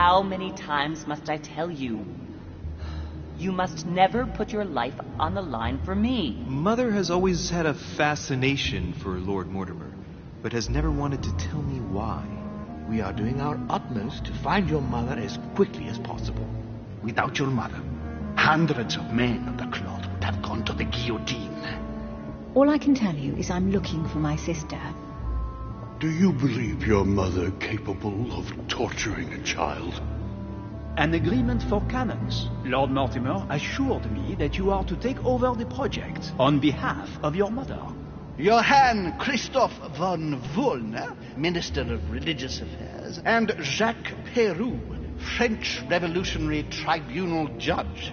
how many times must I tell you? You must never put your life on the line for me. Mother has always had a fascination for Lord Mortimer, but has never wanted to tell me why. We are doing our utmost to find your mother as quickly as possible. Without your mother, hundreds of men of the cloth would have gone to the guillotine. All I can tell you is I'm looking for my sister. Do you believe your mother capable of torturing a child? An agreement for cannons. Lord Mortimer assured me that you are to take over the project on behalf of your mother. Johann Christoph von Wollner, Minister of Religious Affairs, and Jacques Peroux, French Revolutionary Tribunal Judge.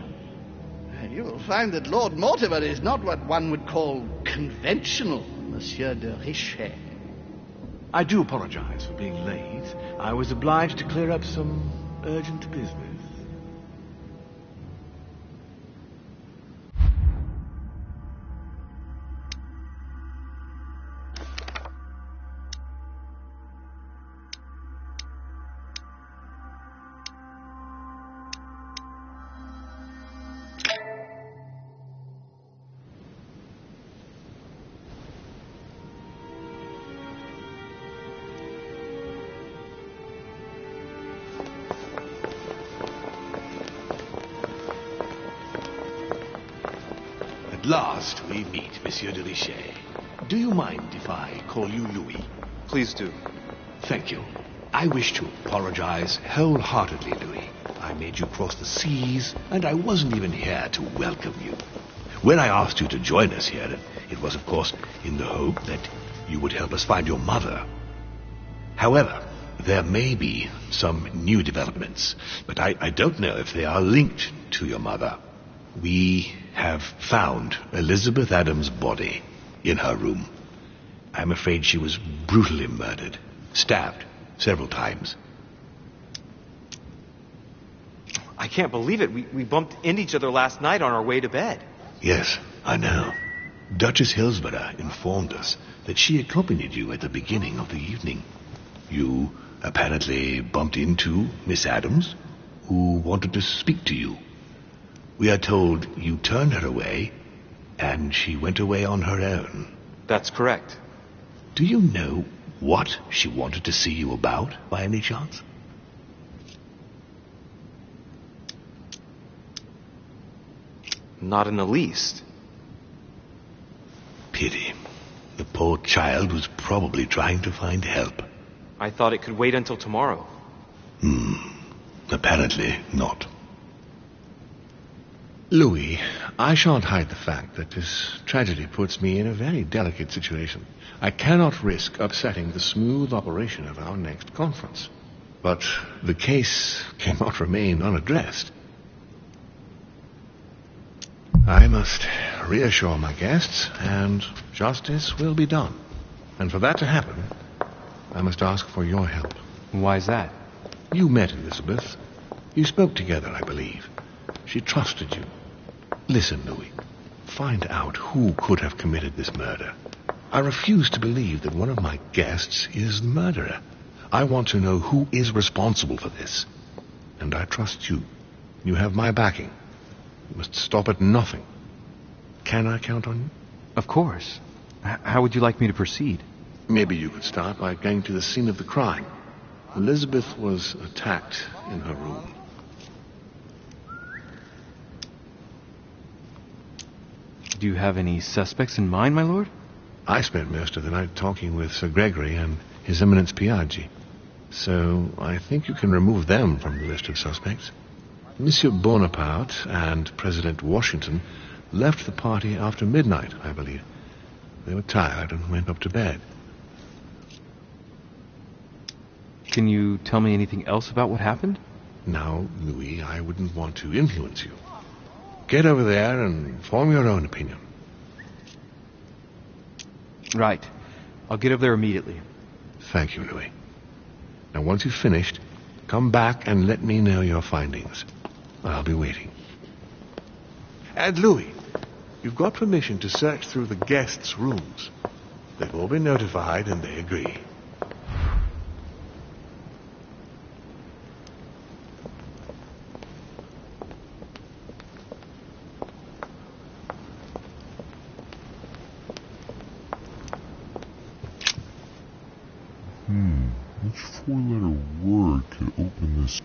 You will find that Lord Mortimer is not what one would call conventional, Monsieur de Richet. I do apologize for being late. I was obliged to clear up some urgent business. At last we meet, Monsieur de Richet. Do you mind if I call you Louis? Please do. Thank you. I wish to apologize wholeheartedly, Louis. I made you cross the seas, and I wasn't even here to welcome you. When I asked you to join us here, it was, of course, in the hope that you would help us find your mother. However, there may be some new developments, but I don't know if they are linked to your mother. We have found Elizabeth Adams' body in her room. I'm afraid she was brutally murdered, stabbed several times. I can't believe it. We bumped into each other last night on our way to bed. Yes, I know. Duchess Hillsborough informed us that she accompanied you at the beginning of the evening. You apparently bumped into Miss Adams, who wanted to speak to you. We are told you turned her away, and she went away on her own. That's correct. Do you know what she wanted to see you about, by any chance? Not in the least. Pity. The poor child was probably trying to find help. I thought it could wait until tomorrow. Apparently not. Louis, I shan't hide the fact that this tragedy puts me in a very delicate situation. I cannot risk upsetting the smooth operation of our next conference. But the case cannot remain unaddressed. I must reassure my guests, and justice will be done. And for that to happen, I must ask for your help. Why is that? You met Elizabeth. You spoke together, I believe. She trusted you. Listen, Louis. Find out who could have committed this murder. I refuse to believe that one of my guests is the murderer. I want to know who is responsible for this. And I trust you. You have my backing. You must stop at nothing. Can I count on you? Of course. How would you like me to proceed? Maybe you could start by going to the scene of the crime. Elizabeth was attacked in her room. Do you have any suspects in mind, my lord? I spent most of the night talking with Sir Gregory and His Eminence Piaggi. So I think you can remove them from the list of suspects. Monsieur Bonaparte and President Washington left the party after midnight, I believe. They were tired and went up to bed. Can you tell me anything else about what happened? Now, Louis, I wouldn't want to influence you. Get over there and form your own opinion. Right. I'll get over there immediately. Thank you, Louis. Now, once you've finished, come back and let me know your findings. I'll be waiting. And Louis, you've got permission to search through the guests' rooms. They've all been notified and they agree. four-letter word could open this.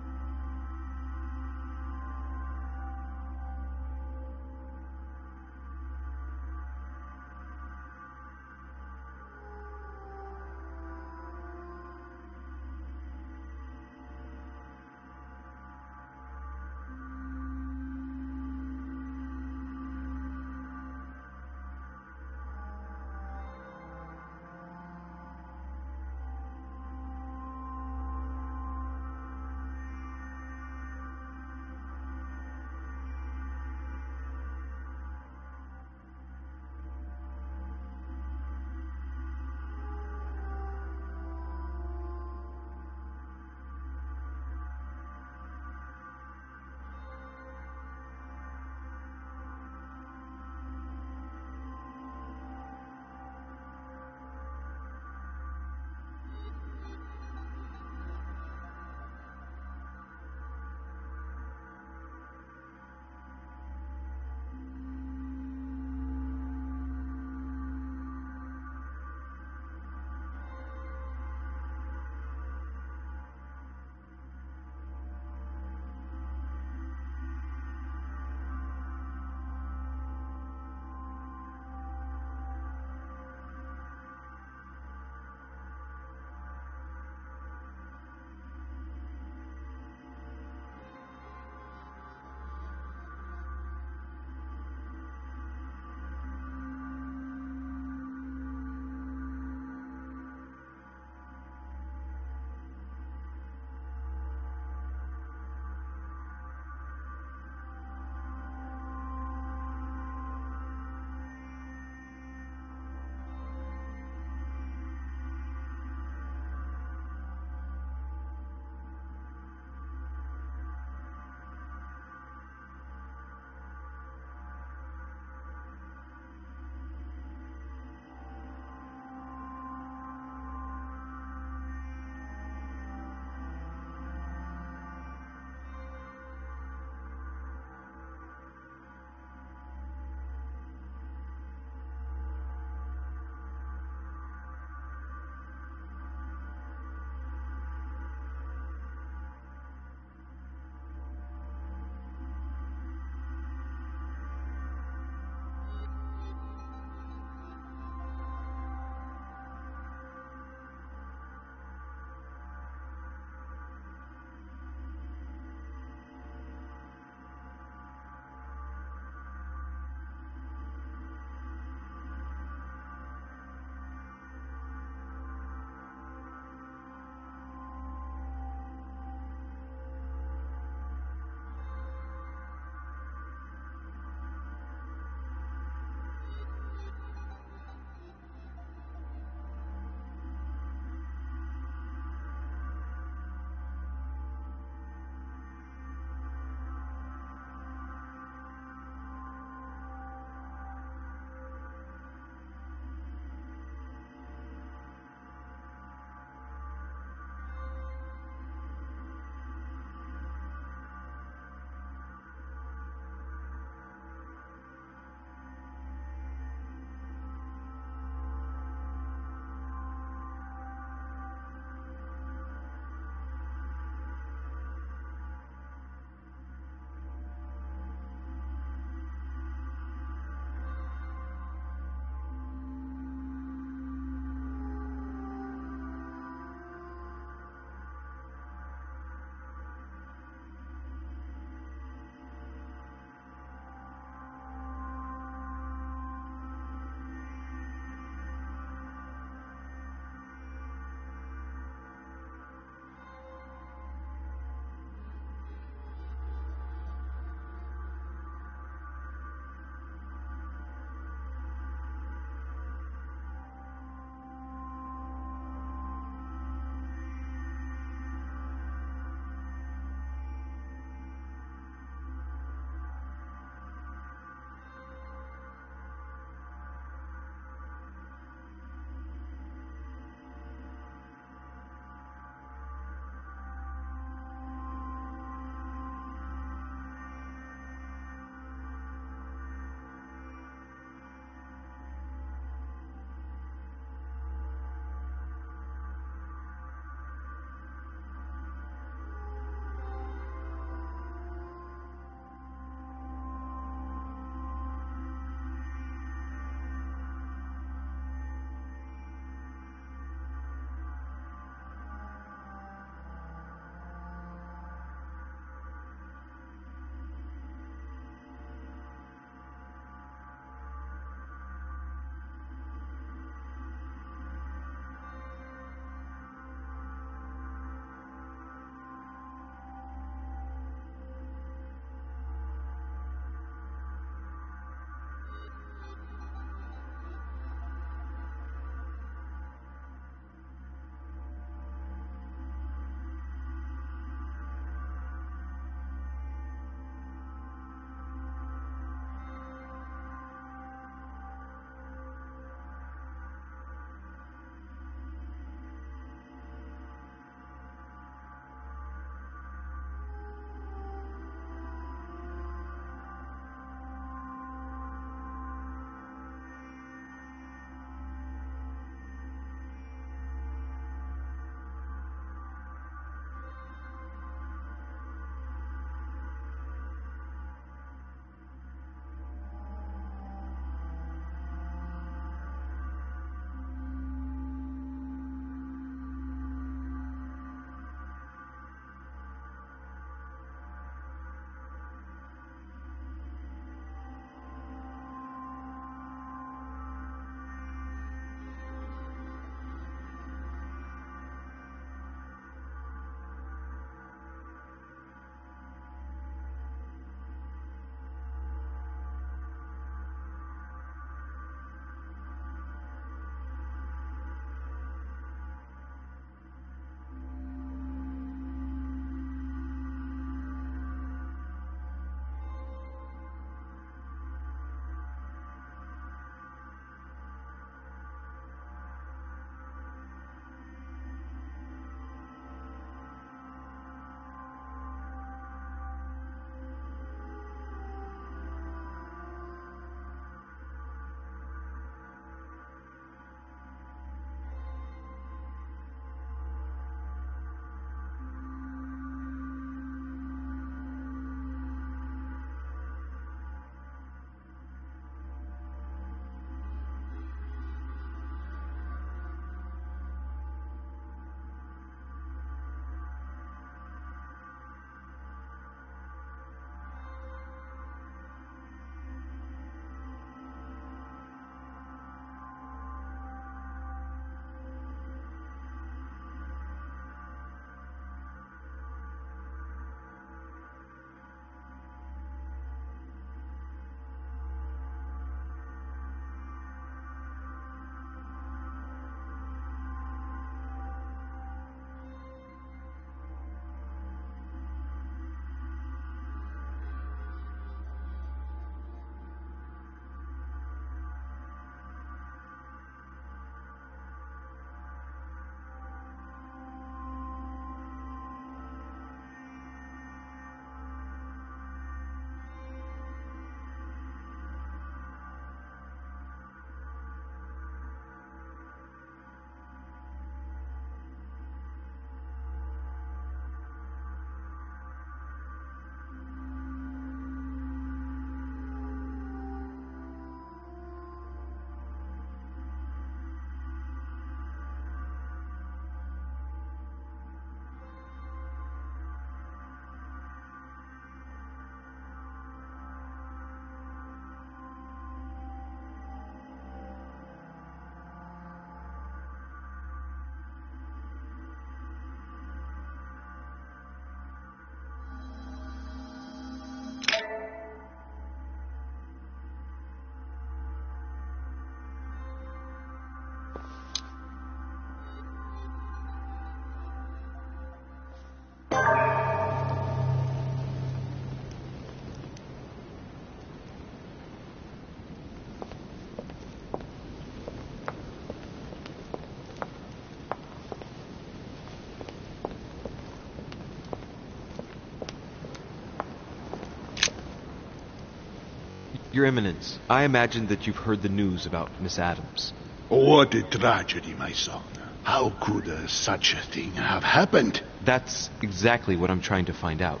Your Eminence, I imagine that you've heard the news about Miss Adams. What a tragedy, my son. How could such a thing have happened? That's exactly what I'm trying to find out.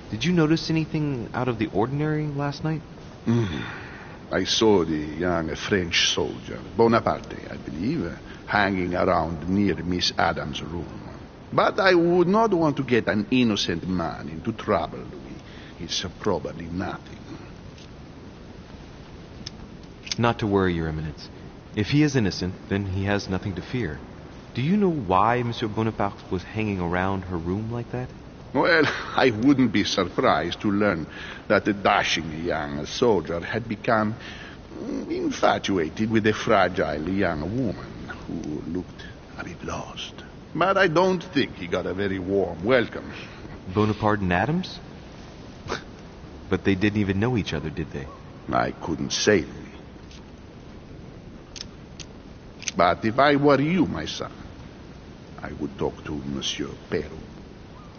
Did you notice anything out of the ordinary last night? I saw the young French soldier, Bonaparte, I believe, hanging around near Miss Adams' room. But I would not want to get an innocent man into trouble, Louis. It's probably nothing. Not to worry, Your Eminence. If he is innocent, then he has nothing to fear. Do you know why Monsieur Bonaparte was hanging around her room like that? Well, I wouldn't be surprised to learn that the dashing young soldier had become infatuated with a fragile young woman who looked a bit lost. But I don't think he got a very warm welcome. Bonaparte and Adams? But they didn't even know each other, did they? I couldn't say, Louis. But if I were you, my son, I would talk to Monsieur Perrault.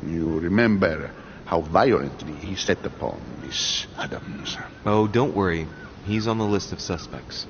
You remember how violently he set upon Miss Adams. Oh, don't worry. He's on the list of suspects.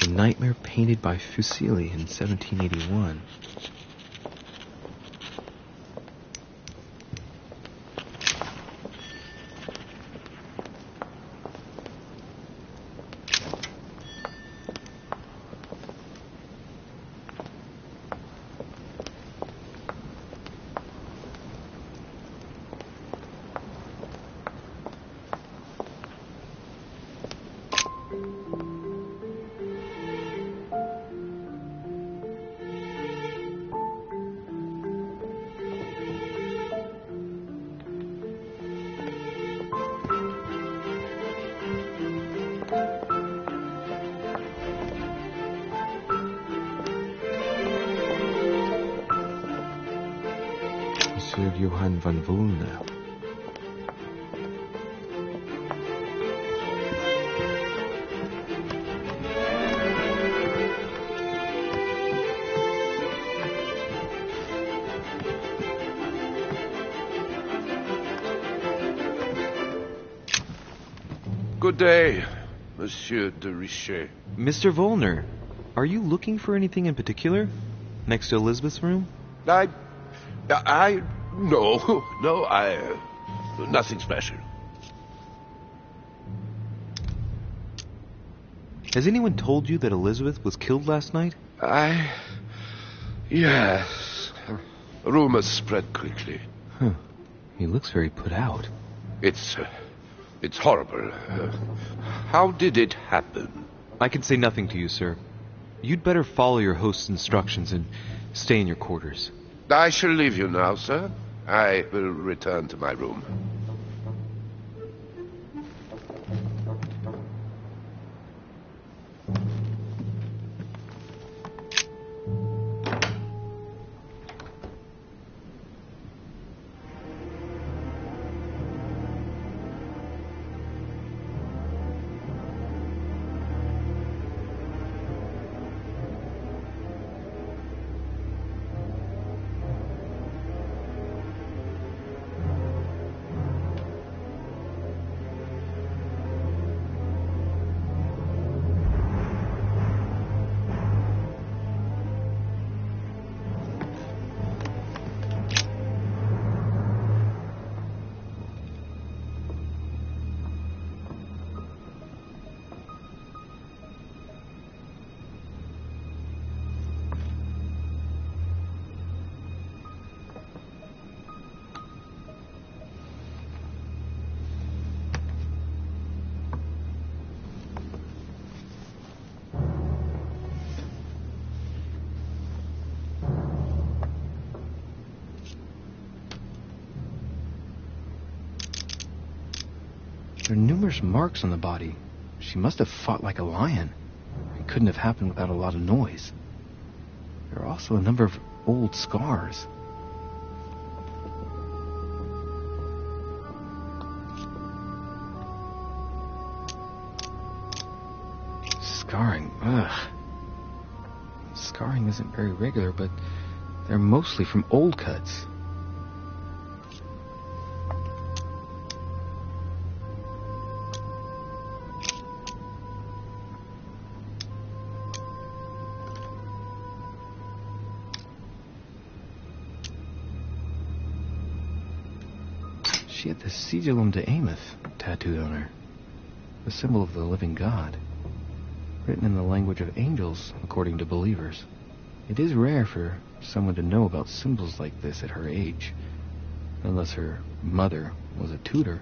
The nightmare painted by Fuseli in 1781. Johann van Volner. Good day, Monsieur de Richet. Mr. Volner, are you looking for anything in particular? Next to Elizabeth's room? Nothing special. Has anyone told you that Elizabeth was killed last night? Yes. Rumors spread quickly. Huh. He looks very put out. It's horrible. How did it happen? I can say nothing to you, sir. You'd better follow your host's instructions and stay in your quarters. I shall leave you now, sir. I will return to my room. There are numerous marks on the body. She must have fought like a lion. It couldn't have happened without a lot of noise. There are also a number of old scars. Scarring, ugh. Scarring isn't very regular, but they're mostly from old cuts. She had the sigillum de Ameth tattooed on her, the symbol of the living God, written in the language of angels, according to believers. It is rare for someone to know about symbols like this at her age, unless her mother was a tutor.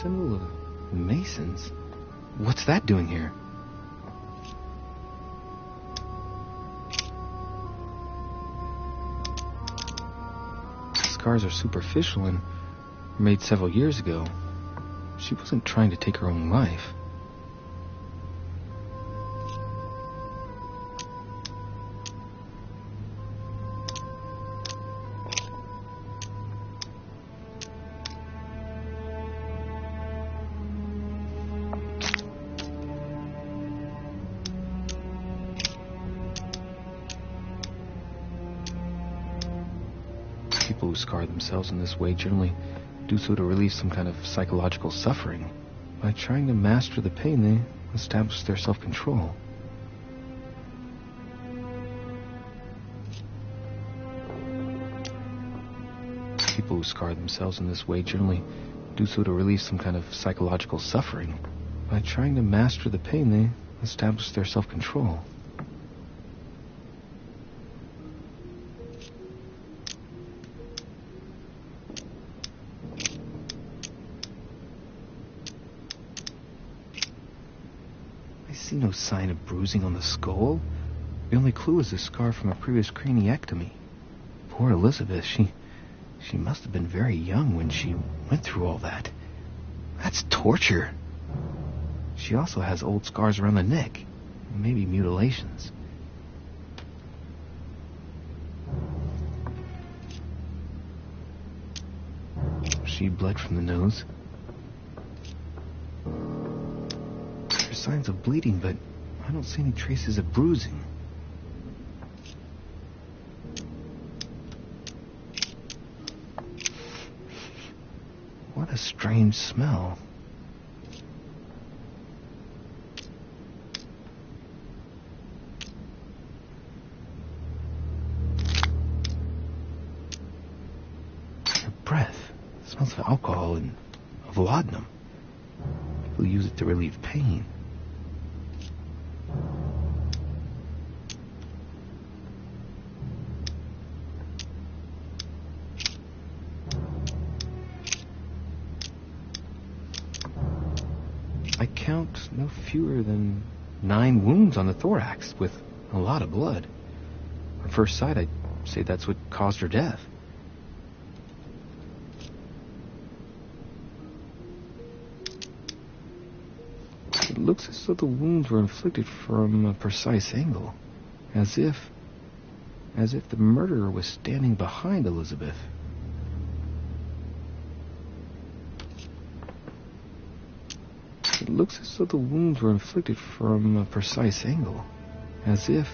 Symbol of Masons? What's that doing here? Scars are superficial and were made several years ago. She wasn't trying to take her own life. People who scar themselves in this way generally do so to relieve some kind of psychological suffering. By trying to master the pain, they establish their self-control. People who scar themselves in this way generally do so to relieve some kind of psychological suffering. By trying to master the pain, they establish their self-control. I see no sign of bruising on the skull. The only clue is a scar from a previous craniectomy. Poor Elizabeth, she must have been very young when she went through all that. That's torture. She also has old scars around the neck, maybe mutilations. She bled from the nose. There's signs of bleeding, but I don't see any traces of bruising. What a strange smell. Her breath smells of alcohol and of laudanum. People use it to relieve pain. I count no fewer than 9 wounds on the thorax with a lot of blood. On first sight, I'd say that's what caused her death. It looks as though the wounds were inflicted from a precise angle, as if the murderer was standing behind Elizabeth. It looks as though the wounds were inflicted from a precise angle, as if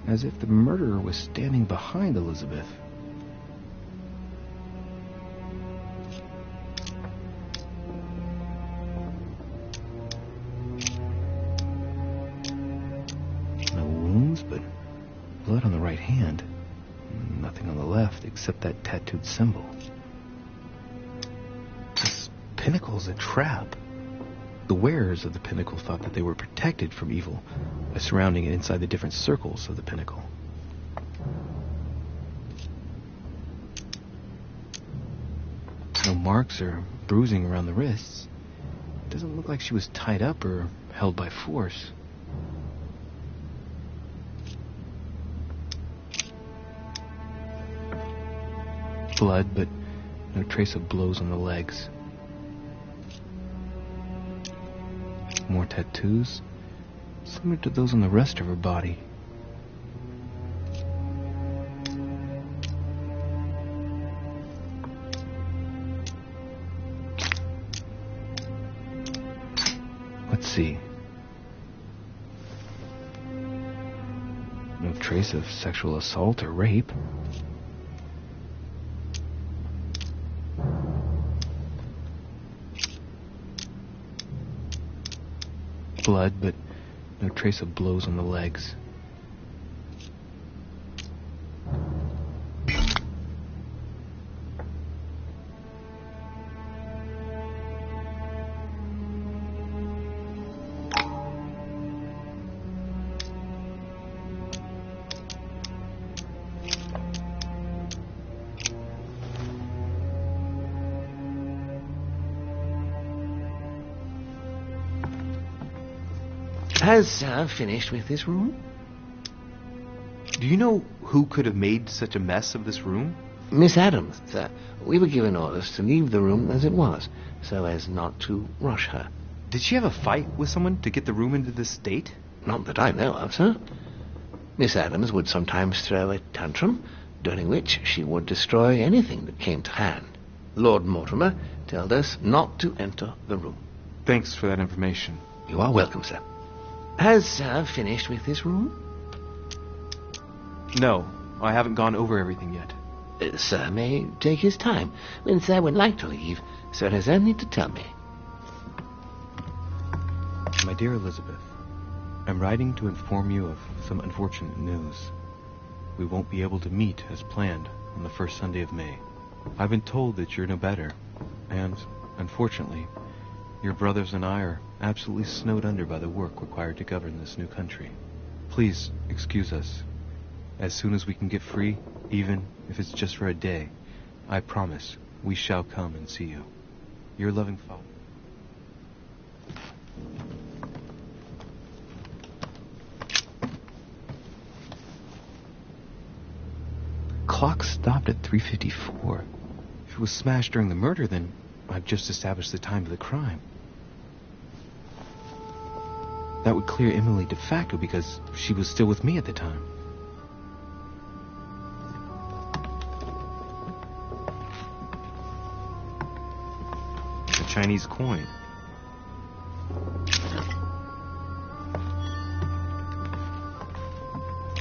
the murderer was standing behind Elizabeth. No wounds, but blood on the right hand. Nothing on the left except that tattooed symbol. This pinnacle's a trap. The wearers of the pinnacle thought that they were protected from evil by surrounding it inside the different circles of the pinnacle. No marks or bruising around the wrists. It doesn't look like she was tied up or held by force. Blood, but no trace of blows on the legs. More tattoos, similar to those on the rest of her body. Let's see. No trace of sexual assault or rape. Blood, but no trace of blows on the legs. Has Sir finished with this room? Do you know who could have made such a mess of this room? Miss Adams, sir. We were given orders to leave the room as it was, so as not to rush her. Did she have a fight with someone to get the room into this state? Not that I know of, sir. Miss Adams would sometimes throw a tantrum, during which she would destroy anything that came to hand. Lord Mortimer told us not to enter the room. Thanks for that information. You are welcome, sir. Has Sir finished with this room? No, I haven't gone over everything yet. Sir may take his time. When Sir would like to leave, Sir has only to tell me. My dear Elizabeth, I'm writing to inform you of some unfortunate news. We won't be able to meet as planned on the first Sunday of May. I've been told that you're no better, and, unfortunately, your brothers and I are absolutely snowed under by the work required to govern this new country. Please excuse us. As soon as we can get free, even if it's just for a day, I promise we shall come and see you. Your loving father. Clock stopped at 3:54. If it was smashed during the murder, then I've just established the time of the crime. That would clear Emily de facto because she was still with me at the time. A Chinese coin.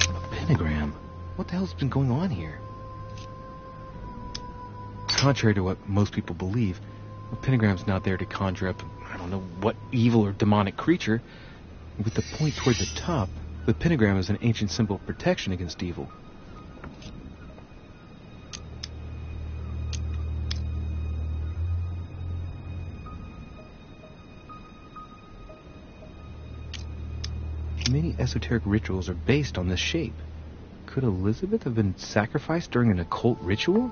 A pentagram. What the hell's been going on here? Contrary to what most people believe, a pentagram's not there to conjure up, I don't know what evil or demonic creature. With the point toward the top, the pentagram is an ancient symbol of protection against evil. Many esoteric rituals are based on this shape. Could Elizabeth have been sacrificed during an occult ritual?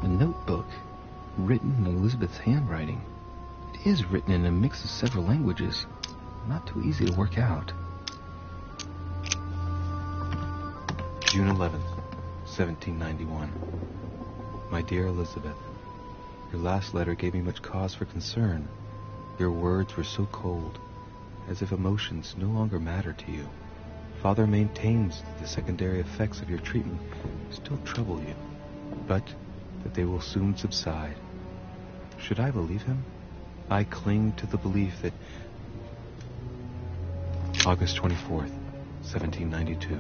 A notebook, written in Elizabeth's handwriting. It is written in a mix of several languages. Not too easy to work out. June 11th, 1791. My dear Elizabeth, your last letter gave me much cause for concern. Your words were so cold, as if emotions no longer matter to you. Father maintains that the secondary effects of your treatment still trouble you, but that they will soon subside. Should I believe him? I cling to the belief that... August 24th, 1792.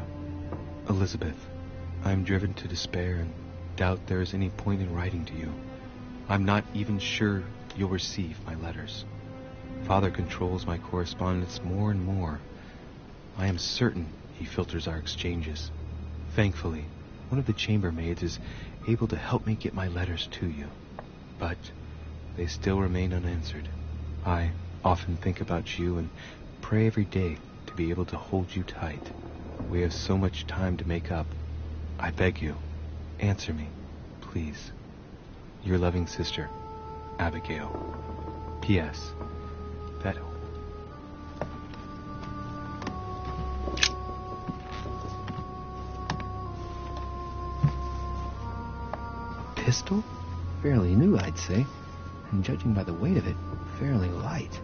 Elizabeth, I am driven to despair and doubt there is any point in writing to you. I'm not even sure you'll receive my letters. Father controls my correspondence more and more. I am certain he filters our exchanges. Thankfully, one of the chambermaids is able to help me get my letters to you. But they still remain unanswered. I often think about you and pray every day to be able to hold you tight. We have so much time to make up. I beg you, answer me, please. Your loving sister, Abigail. P.S. That... crystal? Fairly new, I'd say. And judging by the weight of it, fairly light.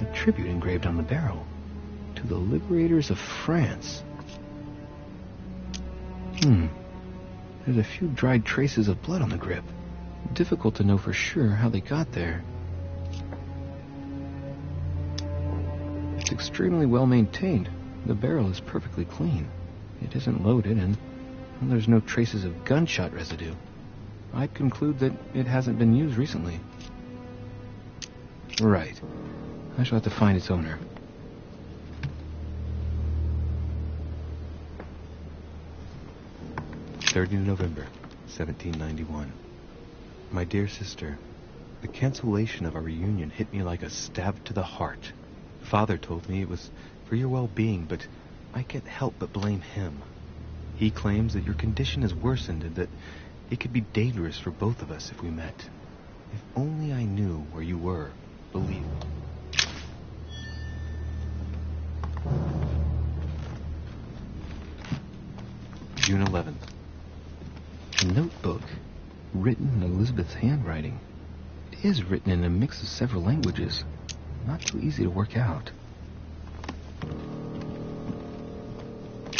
A tribute engraved on the barrel to the liberators of France. There's a few dried traces of blood on the grip. Difficult to know for sure how they got there. It's extremely well maintained. The barrel is perfectly clean. It isn't loaded, and there's no traces of gunshot residue. I'd conclude that it hasn't been used recently. Right. I shall have to find its owner. November 1791. My dear sister, the cancellation of our reunion hit me like a stab to the heart. Father told me it was for your well-being, but I can't help but blame him. He claims that your condition has worsened and that it could be dangerous for both of us if we met. If only I knew where you were, believe me. June 11th. A notebook, written in Elizabeth's handwriting. It is written in a mix of several languages. Not too easy to work out.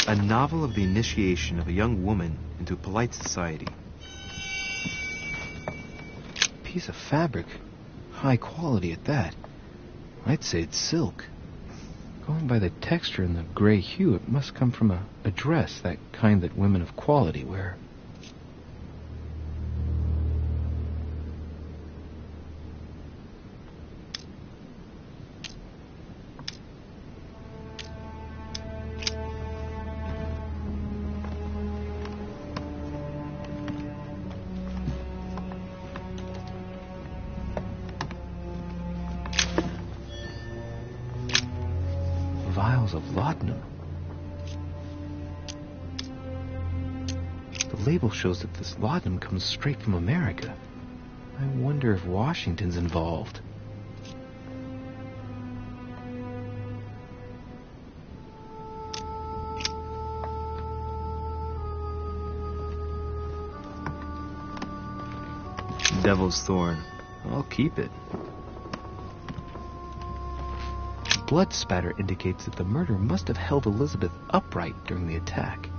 A novel of the initiation of a young woman into polite society. Piece of fabric. High quality at that. I'd say it's silk. Going by the texture and the gray hue, it must come from a dress, that kind that women of quality wear. Vials of laudanum. The label shows that this laudanum comes straight from America. I wonder if Washington's involved. Devil's Thorn. I'll keep it. Blood spatter indicates that the murderer must have held Elizabeth upright during the attack.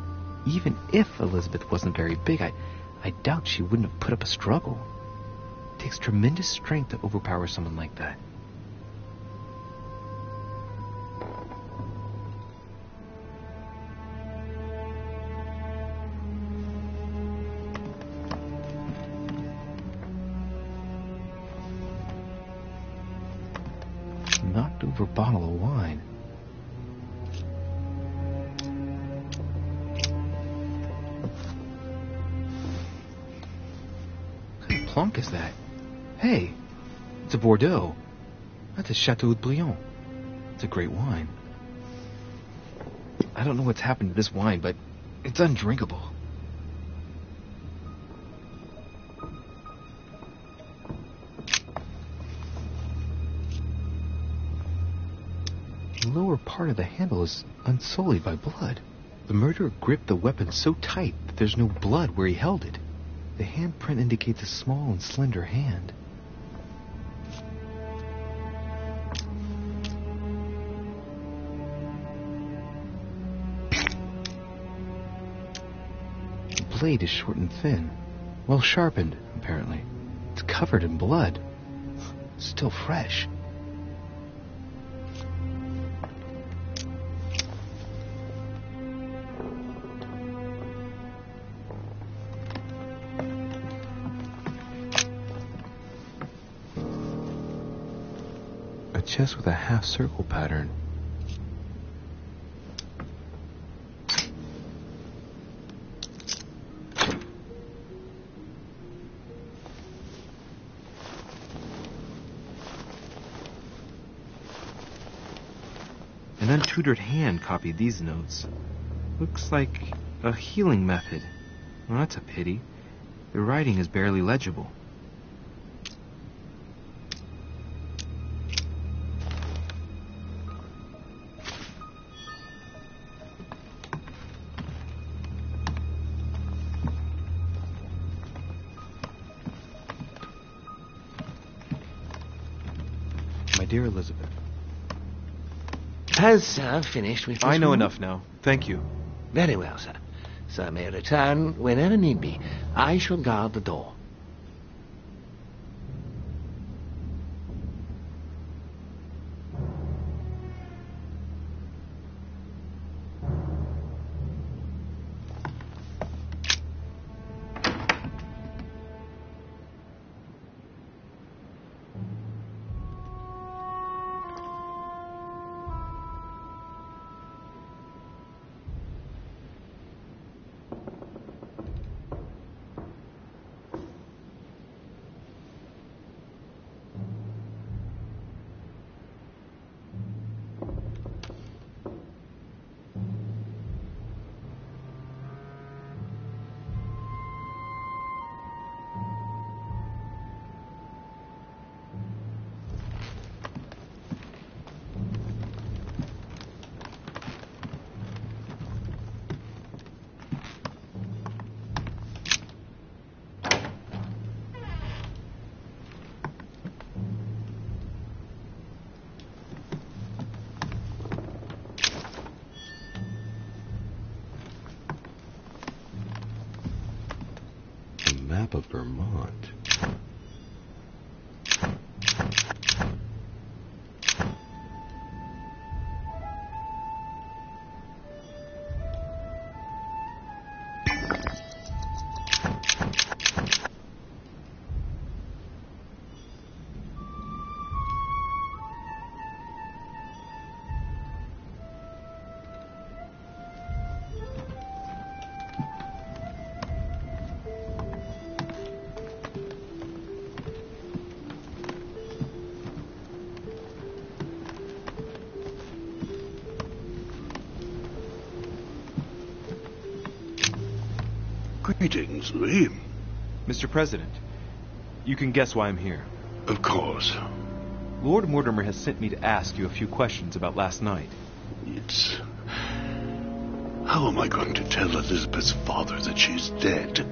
Even if Elizabeth wasn't very big, I doubt she wouldn't have put up a struggle. It takes tremendous strength to overpower someone like that. Knocked over a bottle of wine. What kind of plonk is that? Hey, it's a Bordeaux. That's a Chateau de Briand. It's a great wine. I don't know what's happened to this wine, but it's undrinkable. The lower part of the handle is unsullied by blood. The murderer gripped the weapon so tight that there's no blood where he held it. The handprint indicates a small and slender hand. The blade is short and thin. Well sharpened, apparently. It's covered in blood. Still fresh. A chest with a half-circle pattern. An untutored hand copied these notes. Looks like a healing method. Well, that's a pity. The writing is barely legible. My dear Elizabeth. Has Sir finished with this I know room? enough now. Thank you. Very well, sir. Sir may return whenever need be. I shall guard the door. Map of Vermont. Greetings, Louis. Mr. President, you can guess why I'm here. Of course. Lord Mortimer has sent me to ask you a few questions about last night. It's... How am I going to tell Elizabeth's father that she's dead?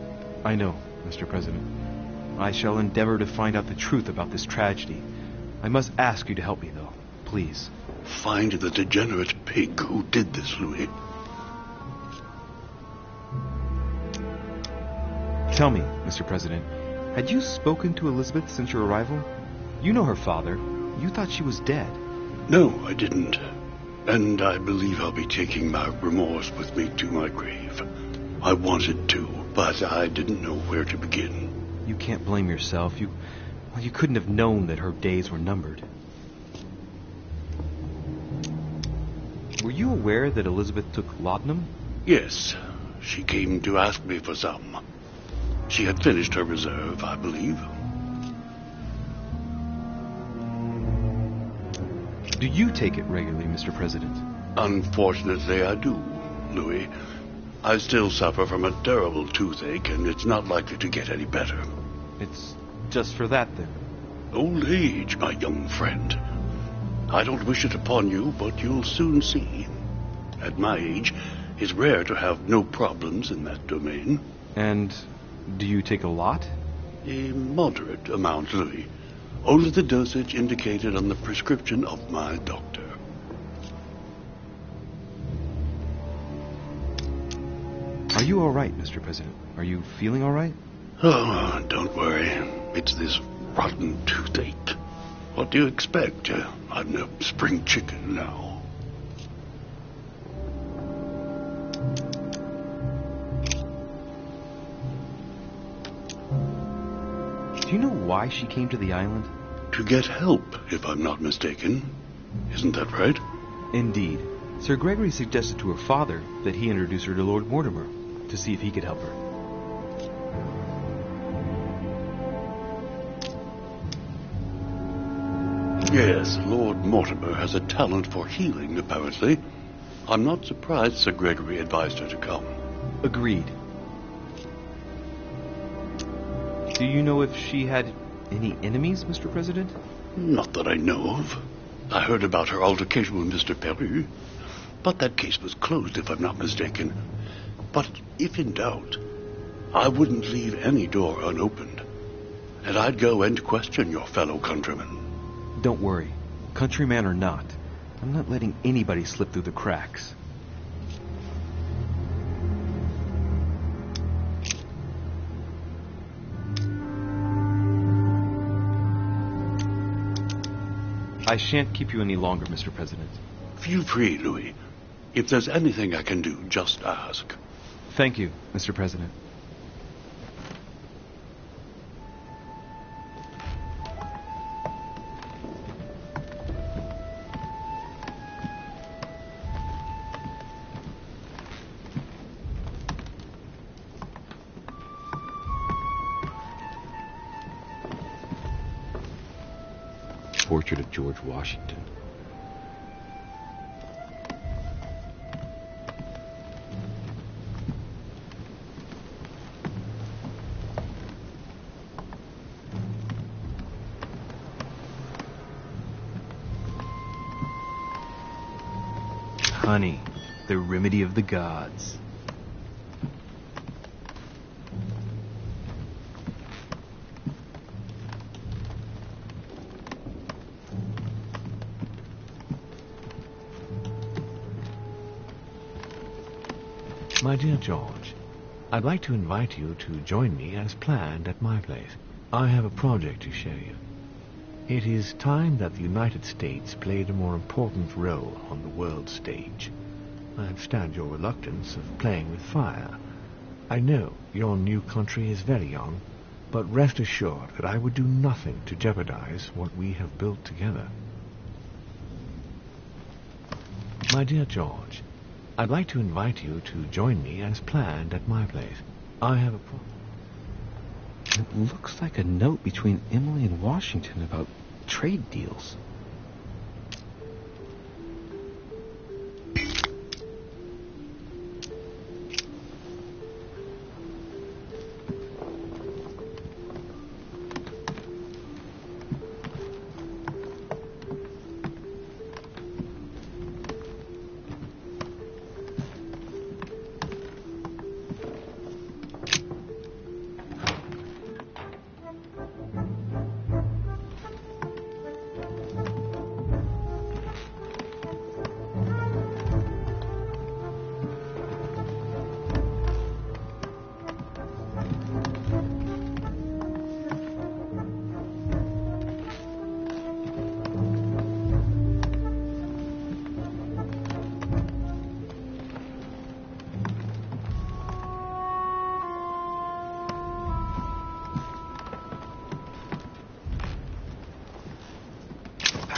I know, Mr. President. I shall endeavor to find out the truth about this tragedy. I must ask you to help me, though. Please. Find the degenerate pig who did this, Louis. Tell me, Mr. President, had you spoken to Elizabeth since your arrival? You know her father. You thought she was dead. No, I didn't. And I believe I'll be taking my remorse with me to my grave. I wanted to, but I didn't know where to begin. You can't blame yourself. You couldn't have known that her days were numbered. Were you aware that Elizabeth took laudanum? Yes, she came to ask me for some. She had finished her reserve, I believe. Do you take it regularly, Mr. President? Unfortunately, I do, Louis. I still suffer from a terrible toothache, and it's not likely to get any better. It's just for that, then? Old age, my young friend. I don't wish it upon you, but you'll soon see. At my age, it's rare to have no problems in that domain. And do you take a lot? A moderate amount, Louis. Only the dosage indicated on the prescription of my doctor. Are you all right, Mr. President? Are you feeling all right? Oh, don't worry. It's this rotten toothache. What do you expect? I'm no spring chicken now. Do you know why she came to the island? To get help, if I'm not mistaken. Isn't that right? Indeed. Sir Gregory suggested to her father that he introduce her to Lord Mortimer to see if he could help her. Yes, Lord Mortimer has a talent for healing, apparently. I'm not surprised Sir Gregory advised her to come. Agreed. Do you know if she had any enemies, Mr. President? Not that I know of. I heard about her altercation with Mr. Perry, but that case was closed, if I'm not mistaken. But if in doubt, I wouldn't leave any door unopened, and I'd go and question your fellow countrymen. Don't worry. Countryman or not, I'm not letting anybody slip through the cracks. I shan't keep you any longer, Mr. President. Feel free, Louis. If there's anything I can do, just ask. Thank you, Mr. President. Portrait of George Washington. Honey, the remedy of the gods. My dear George, I'd like to invite you to join me as planned at my place. I have a project to show you. It is time that the United States played a more important role on the world stage. I understand your reluctance of playing with fire. I know your new country is very young, but rest assured that I would do nothing to jeopardize what we have built together. My dear George, I'd like to invite you to join me as planned at my place. I have a It looks like a note between Emily and Washington about trade deals.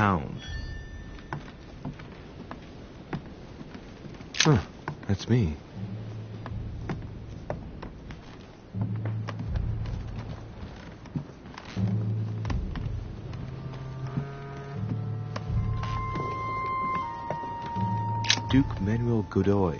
pound. Huh, that's me. Duke Manuel Godoy.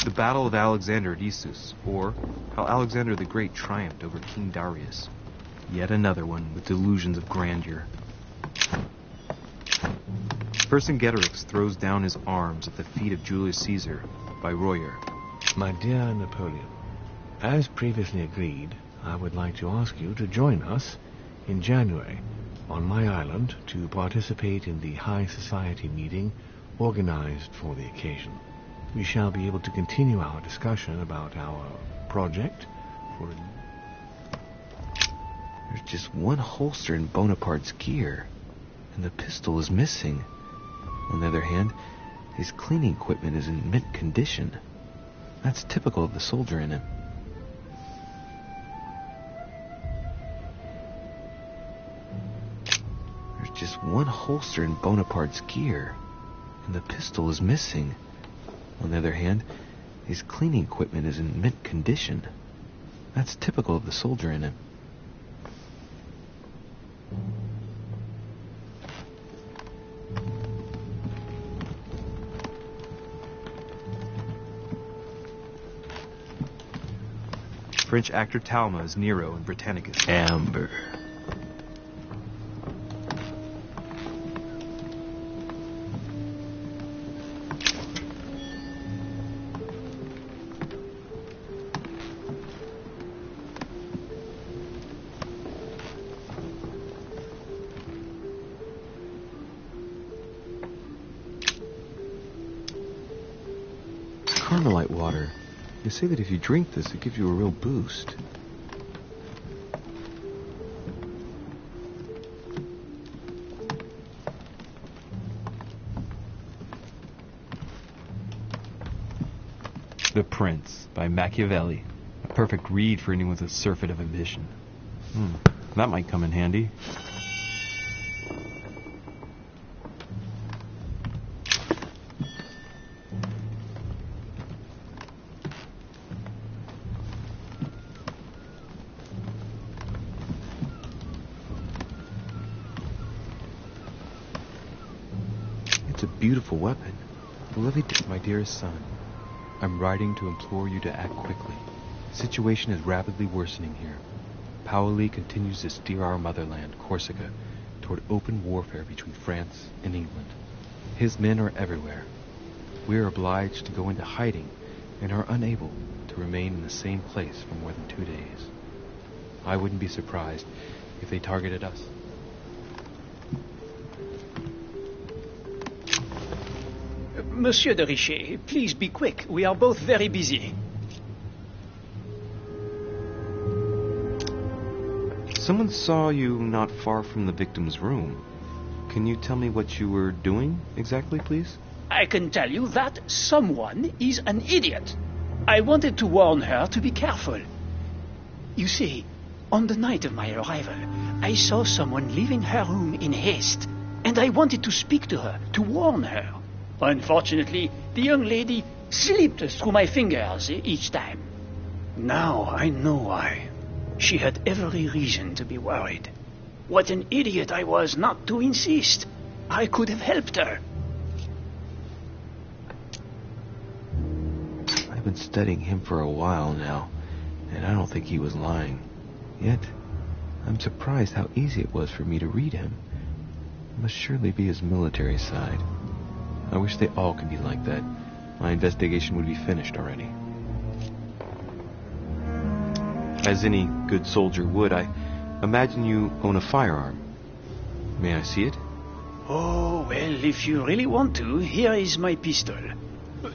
The Battle of Alexander at Issus, or how Alexander the Great triumphed over King Darius. Yet another one with delusions of grandeur. Vercingetorix throws down his arms at the feet of Julius Caesar by Royer. My dear Napoleon, as previously agreed, I would like to ask you to join us in January on my island to participate in the High Society meeting organized for the occasion. We shall be able to continue our discussion about our project for... There's just one holster in Bonaparte's gear, and the pistol is missing. On the other hand, his cleaning equipment is in mint condition. That's typical of the soldier in him. There's just one holster in Bonaparte's gear, and the pistol is missing. On the other hand, his cleaning equipment is in mint condition. That's typical of the soldier in him. French actor Talma is Nero in Britannicus. Amber. Carmelite water. They say that if you drink this, it gives you a real boost. The Prince by Machiavelli. A perfect read for anyone with a surfeit of ambition. That might come in handy. It's a beautiful weapon. My dearest son, I'm writing to implore you to act quickly. The situation is rapidly worsening here. Paoli continues to steer our motherland, Corsica, toward open warfare between France and England. His men are everywhere. We are obliged to go into hiding and are unable to remain in the same place for more than 2 days. I wouldn't be surprised if they targeted us. Monsieur de Richet, please be quick. We are both very busy. Someone saw you not far from the victim's room. Can you tell me what you were doing exactly, please? I can tell you that someone is an idiot. I wanted to warn her to be careful. You see, on the night of my arrival, I saw someone leaving her room in haste, and I wanted to speak to her, to warn her. Unfortunately, the young lady slipped through my fingers each time. Now I know why. She had every reason to be worried. What an idiot I was not to insist. I could have helped her. I've been studying him for a while now, and I don't think he was lying. Yet, I'm surprised how easy it was for me to read him. It must surely be his military side. I wish they all could be like that. My investigation would be finished already. As any good soldier would, I imagine you own a firearm. May I see it? Oh, well, if you really want to, here is my pistol.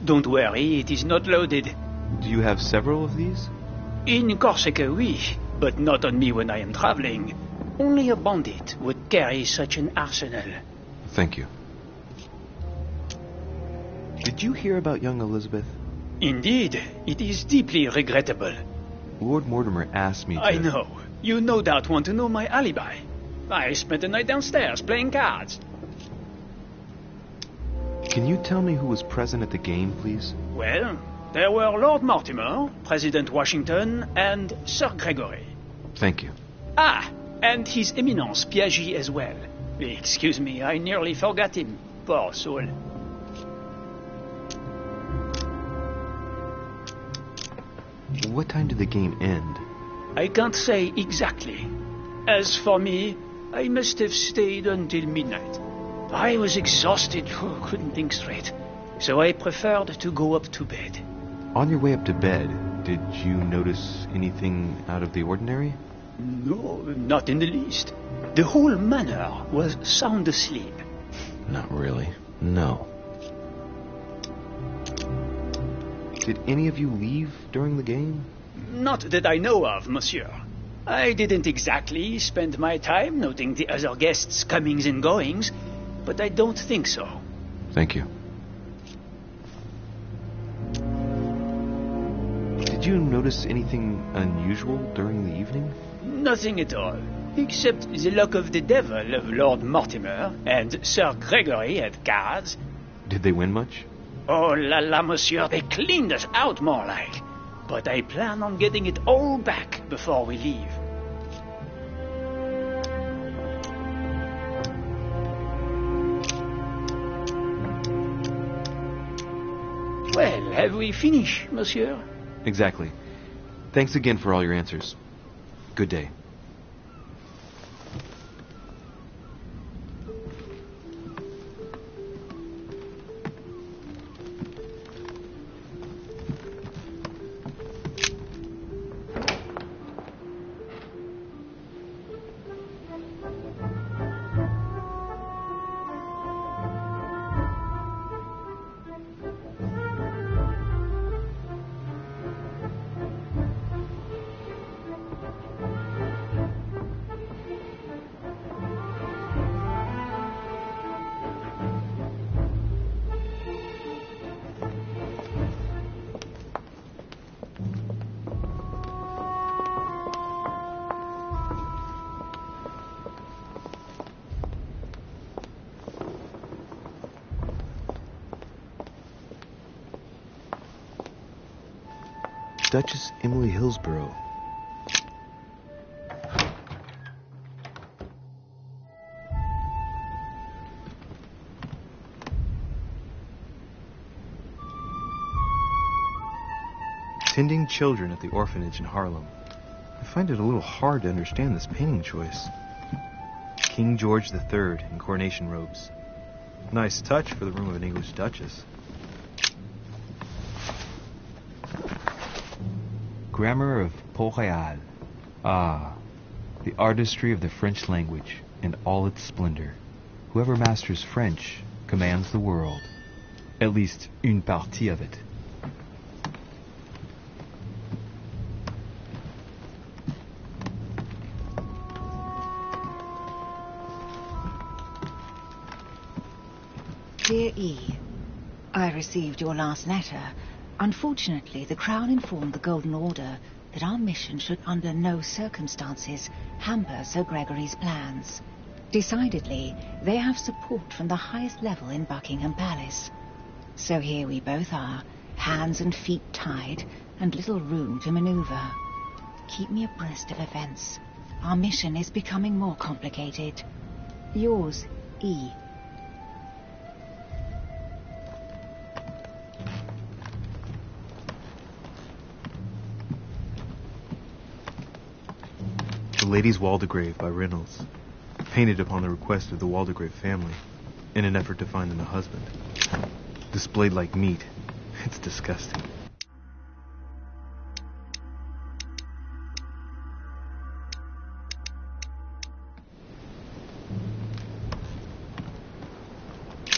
Don't worry, it is not loaded. Do you have several of these? In Corsica, oui, but not on me when I am traveling. Only a bandit would carry such an arsenal. Thank you. Did you hear about young Elizabeth? Indeed, it is deeply regrettable. Lord Mortimer asked me to... I know. You no doubt want to know my alibi. I spent the night downstairs playing cards. Can you tell me who was present at the game, please? Well, there were Lord Mortimer, President Washington, and Sir Gregory. Thank you. Ah, and His Eminence Piaget as well. Excuse me, I nearly forgot him. Poor soul. What time did the game end? I can't say exactly. As for me, I must have stayed until midnight. I was exhausted, couldn't think straight. So I preferred to go up to bed. On your way up to bed, did you notice anything out of the ordinary? No, not in the least. The whole manor was sound asleep. Not really. No. Did any of you leave during the game? Not that I know of, monsieur. I didn't exactly spend my time noting the other guests' comings and goings, but I don't think so. Thank you. Did you notice anything unusual during the evening? Nothing at all, except the luck of the devil of Lord Mortimer and Sir Gregory at cards. Did they win much? Oh la la, monsieur, they cleaned us out more like. But I plan on getting it all back before we leave. Well, have we finished, monsieur? Exactly. Thanks again for all your answers. Good day. Duchess Emily Hillsborough. Tending children at the orphanage in Harlem. I find it a little hard to understand this painting choice. King George III in coronation robes. Nice touch for the room of an English duchess. Grammar of Port-Royal. Ah, the artistry of the French language and all its splendor. Whoever masters French commands the world. At least une partie of it. Dear E, I received your last letter. Unfortunately, the Crown informed the Golden Order that our mission should under no circumstances hamper Sir Gregory's plans. Decidedly, they have support from the highest level in Buckingham Palace. So here we both are, hands and feet tied, and little room to maneuver. Keep me abreast of events. Our mission is becoming more complicated. Yours, E. The Lady's Waldegrave by Reynolds, painted upon the request of the Waldegrave family, in an effort to find them a husband. Displayed like meat. It's disgusting.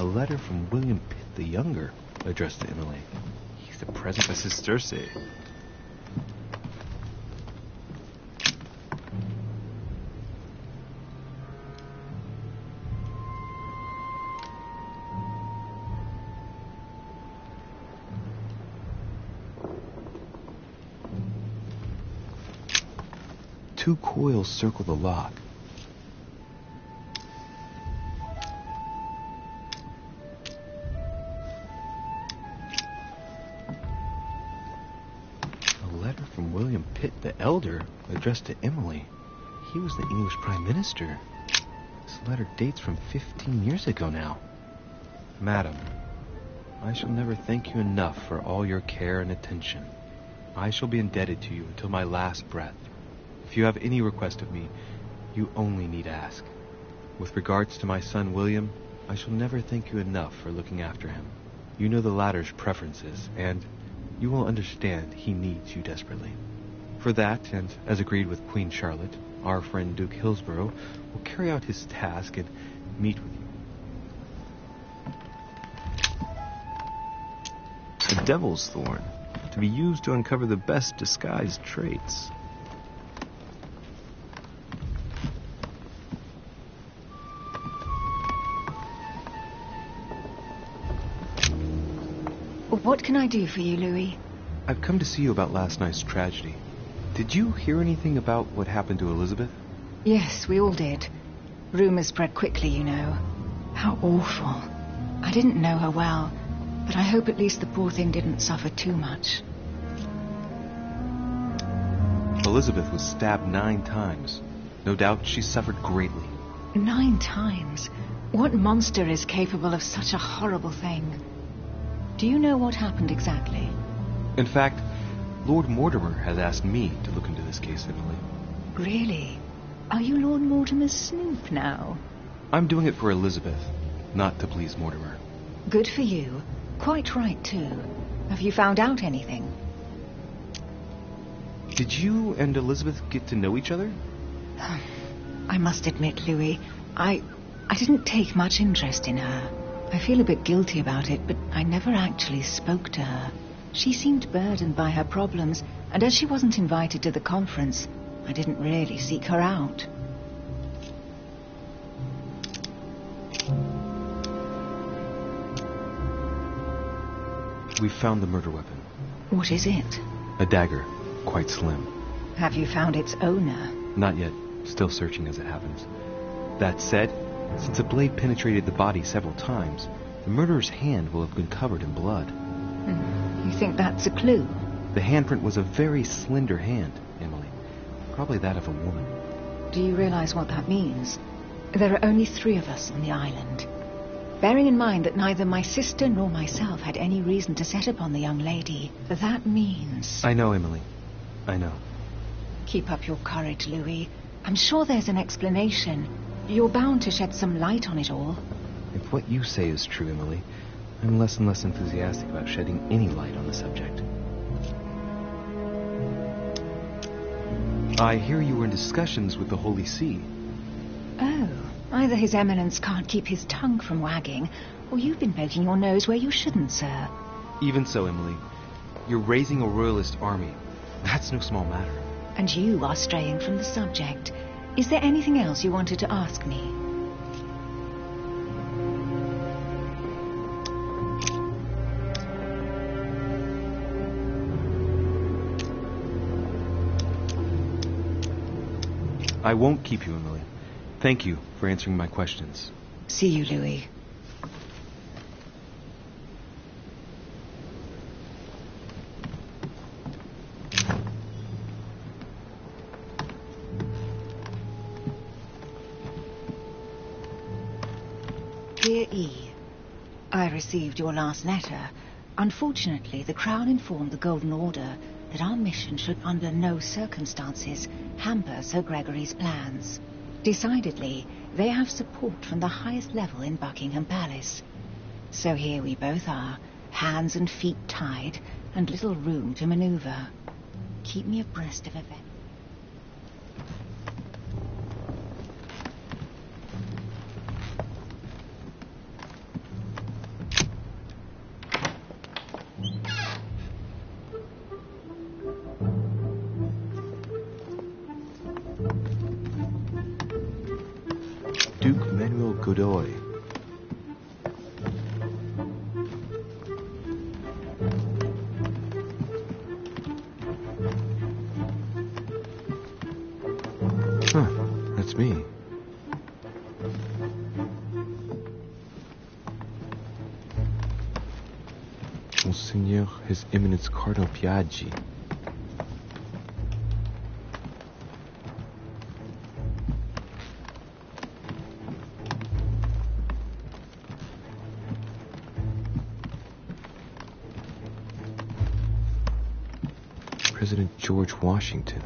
A letter from William Pitt the Younger, addressed to Emily. He's the present of Sisterce. Two coils circle the lock. A letter from William Pitt the Elder, addressed to Emily. He was the English Prime Minister. This letter dates from 15 years ago now. Madam, I shall never thank you enough for all your care and attention. I shall be indebted to you until my last breath. If you have any request of me, you only need ask. With regards to my son William, I shall never thank you enough for looking after him. You know the latter's preferences, and you will understand he needs you desperately. For that, and as agreed with Queen Charlotte, our friend Duke Hillsborough will carry out his task and meet with you. A devil's thorn, to be used to uncover the best disguised traits. What can I do for you, Louis? I've come to see you about last night's tragedy. Did you hear anything about what happened to Elizabeth? Yes, we all did. Rumours spread quickly, you know. How awful. I didn't know her well, but I hope at least the poor thing didn't suffer too much. Elizabeth was stabbed 9 times. No doubt she suffered greatly. 9 times? What monster is capable of such a horrible thing? Do you know what happened exactly? In fact, Lord Mortimer has asked me to look into this case, Emily. Really? Are you Lord Mortimer's snoop now? I'm doing it for Elizabeth, not to please Mortimer. Good for you. Quite right, too. Have you found out anything? Did you and Elizabeth get to know each other? I must admit, Louis, I didn't take much interest in her. I feel a bit guilty about it, but I never actually spoke to her. She seemed burdened by her problems, and as she wasn't invited to the conference, I didn't really seek her out. We found the murder weapon. What is it? A dagger, quite slim. Have you found its owner? Not yet. Still searching as it happens. That said, since the blade penetrated the body several times, the murderer's hand will have been covered in blood. You think that's a clue? The handprint was a very slender hand, Emily. Probably that of a woman. Do you realize what that means? There are only 3 of us on the island. Bearing in mind that neither my sister nor myself had any reason to set upon the young lady, that means... I know, Emily. I know. Keep up your courage, Louis. I'm sure there's an explanation. You're bound to shed some light on it all. If what you say is true, Emily, I'm less and less enthusiastic about shedding any light on the subject. I hear you were in discussions with the Holy See. Oh, either His Eminence can't keep his tongue from wagging, or you've been poking your nose where you shouldn't, sir. Even so, Emily, you're raising a royalist army. That's no small matter. And you are straying from the subject. Is there anything else you wanted to ask me? I won't keep you, Emily. Thank you for answering my questions. See you, Louis. Dear E, I received your last letter. Unfortunately, the Crown informed the Golden Order that our mission should under no circumstances hamper Sir Gregory's plans. Decidedly, they have support from the highest level in Buckingham Palace. So here we both are, hands and feet tied, and little room to maneuver. Keep me abreast of events. Duke Manuel Godoy. Huh, that's me. Monseigneur, His Eminence Cardinal Piaggi. President George Washington.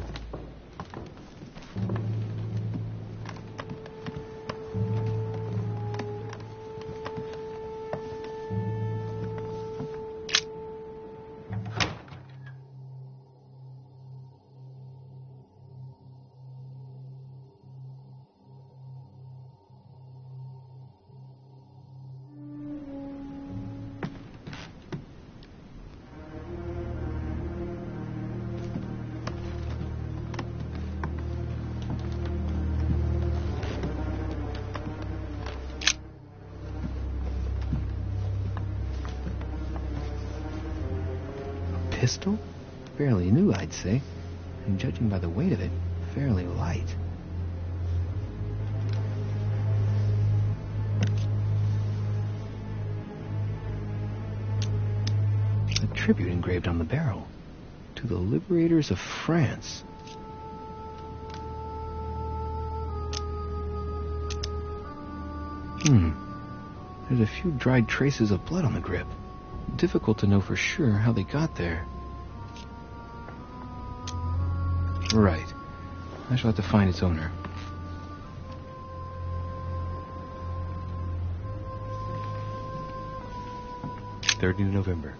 Pistol? Fairly new, I'd say. And judging by the weight of it, fairly light. A tribute engraved on the barrel. To the liberators of France. There's a few dried traces of blood on the grip. Difficult to know for sure how they got there. Right. I shall have to find its owner. "3rd of November.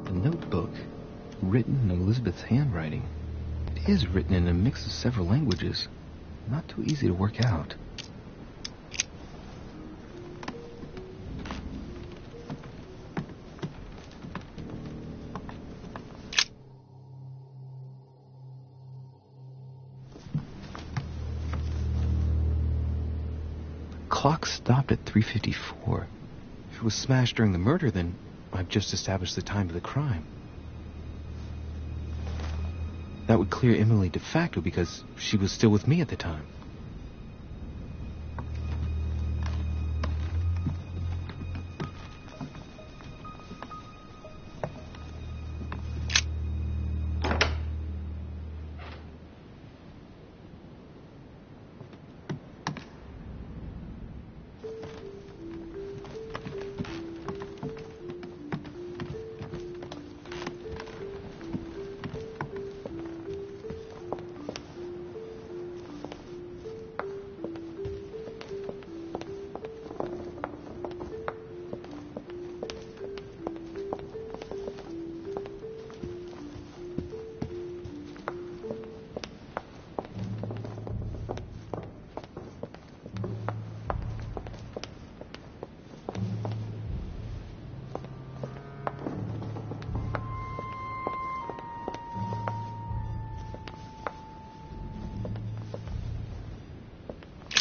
The notebook, written in Elizabeth's handwriting. It is written in a mix of several languages. Not too easy to work out. Clock stopped at 3:54. If it was smashed during the murder, then I've just established the time of the crime. That would clear Emily de facto because she was still with me at the time.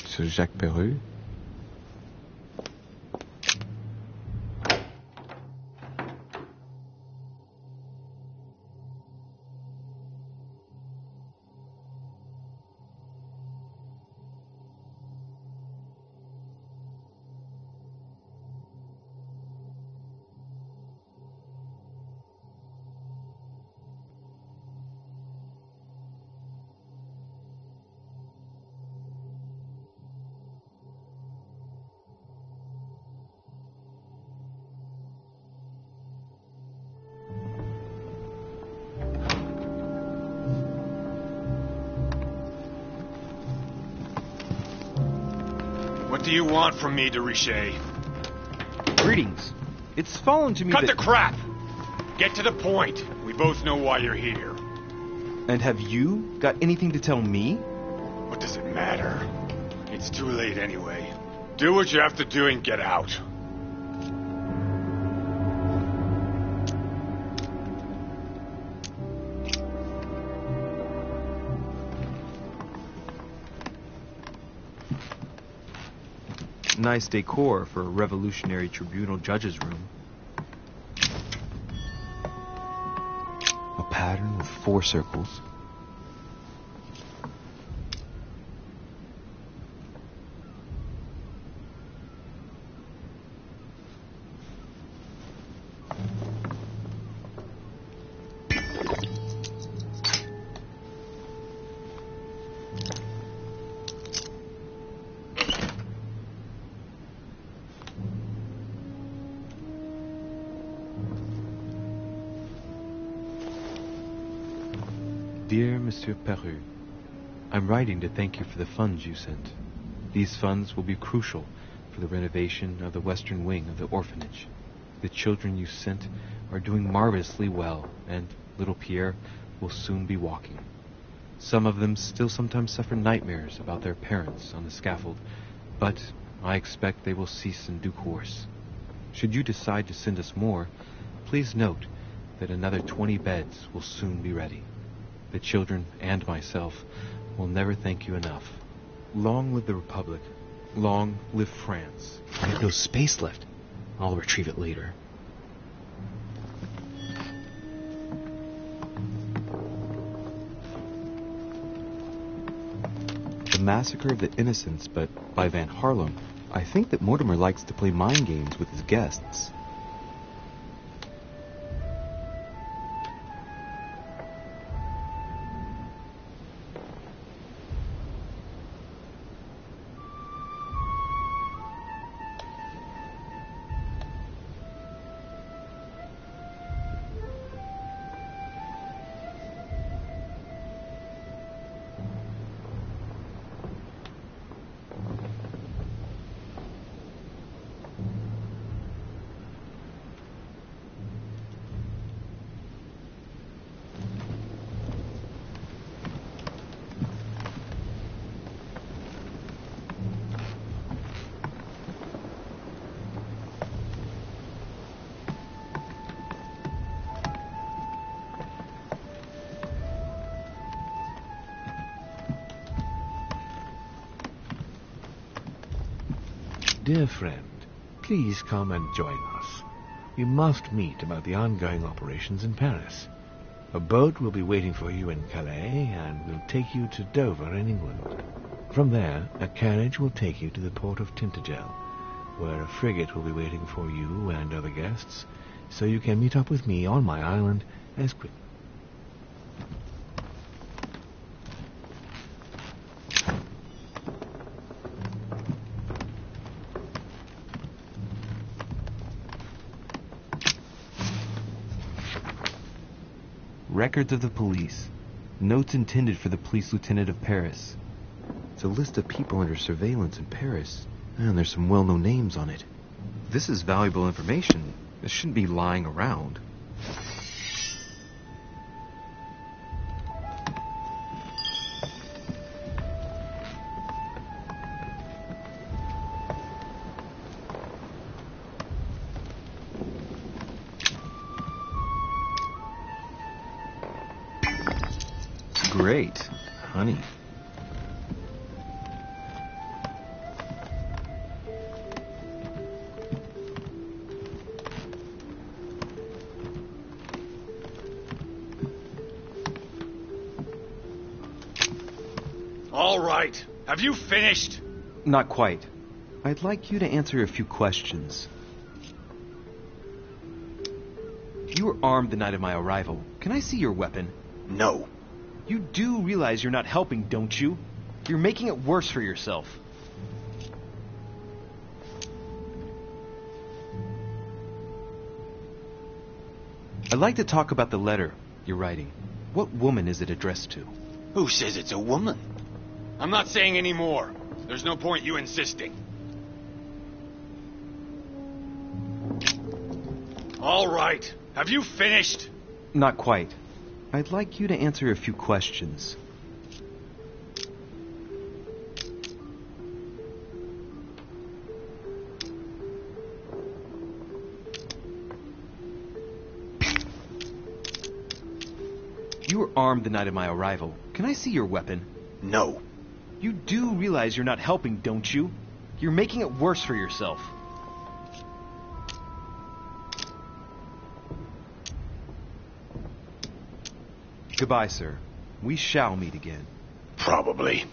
Sur Jacques Perru. What do you want from me, de Richet? Greetings. It's fallen to me Cut that... the crap! Get to the point. We both know why you're here. And have you got anything to tell me? What does it matter? It's too late anyway. Do what you have to do and get out. Nice decor for a revolutionary tribunal judge's room. A pattern with 4 circles. Dear Monsieur Peru, I'm writing to thank you for the funds you sent. These funds will be crucial for the renovation of the western wing of the orphanage. The children you sent are doing marvelously well, and little Pierre will soon be walking. Some of them still sometimes suffer nightmares about their parents on the scaffold, but I expect they will cease in due course. Should you decide to send us more, please note that another 20 beds will soon be ready. The children and myself will never thank you enough. Long live the Republic. Long live France. I have no space left. I'll retrieve it later. The Massacre of the Innocents, but by Van Harlem. I think that Mortimer likes to play mind games with his guests. Dear friend, please come and join us. We must meet about the ongoing operations in Paris. A boat will be waiting for you in Calais and will take you to Dover in England. From there, a carriage will take you to the port of Tintagel, where a frigate will be waiting for you and other guests, so you can meet up with me on my island as quickly. Records of the police. Notes intended for the police lieutenant of Paris. It's a list of people under surveillance in Paris, and there's some well-known names on it. This is valuable information. This shouldn't be lying around. Great. Honey. All right. Have you finished? Not quite. I'd like you to answer a few questions. You were armed the night of my arrival. Can I see your weapon? No. You do realize you're not helping, don't you? You're making it worse for yourself. I'd like to talk about the letter you're writing. What woman is it addressed to? Who says it's a woman? I'm not saying any more. There's no point you insisting. All right. Have you finished? Not quite. I'd like you to answer a few questions. You were armed the night of my arrival. Can I see your weapon? No. You do realize you're not helping, don't you? You're making it worse for yourself. Goodbye, sir. We shall meet again. Probably.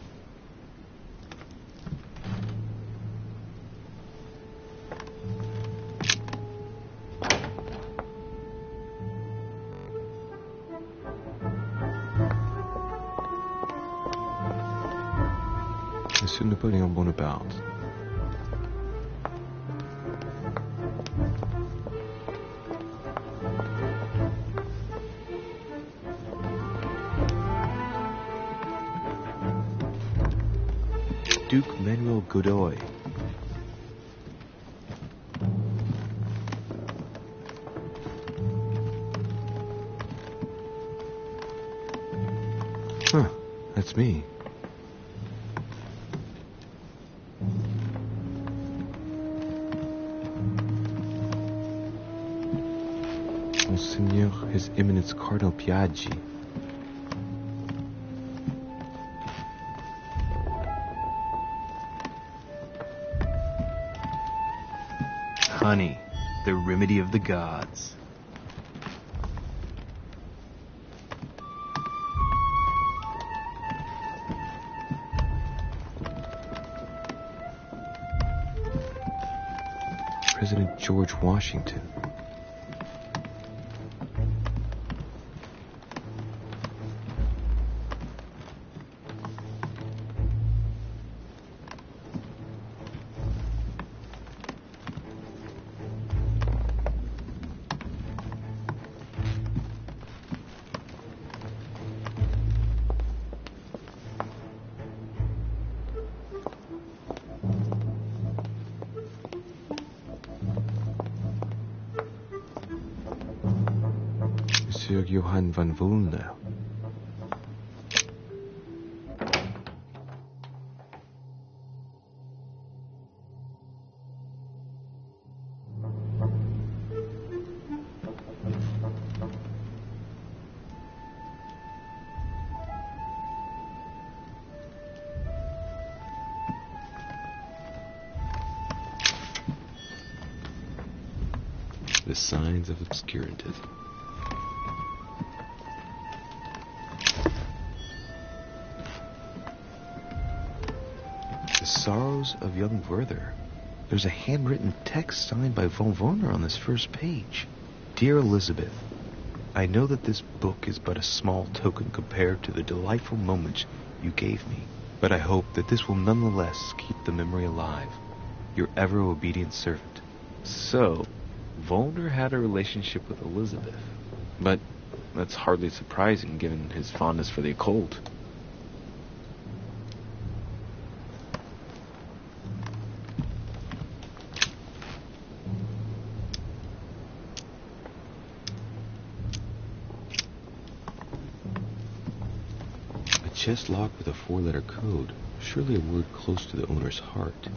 Monsieur Napoléon Bonaparte. Duke Manuel Godoy. Huh, that's me. Monseigneur, His Eminence Cardinal Piaggi. Honey, the remedy of the gods. President George Washington. Monsieur Johann van Volnau. The signs of obscurantism. The Sorrows of Young Werther. There's a handwritten text signed by von Werner on this first page. Dear Elizabeth, I know that this book is but a small token compared to the delightful moments you gave me, but I hope that this will nonetheless keep the memory alive. Your ever obedient servant. So, Volner had a relationship with Elizabeth, but that's hardly surprising given his fondness for the occult. A chest locked with a 4-letter code, surely a word close to the owner's heart.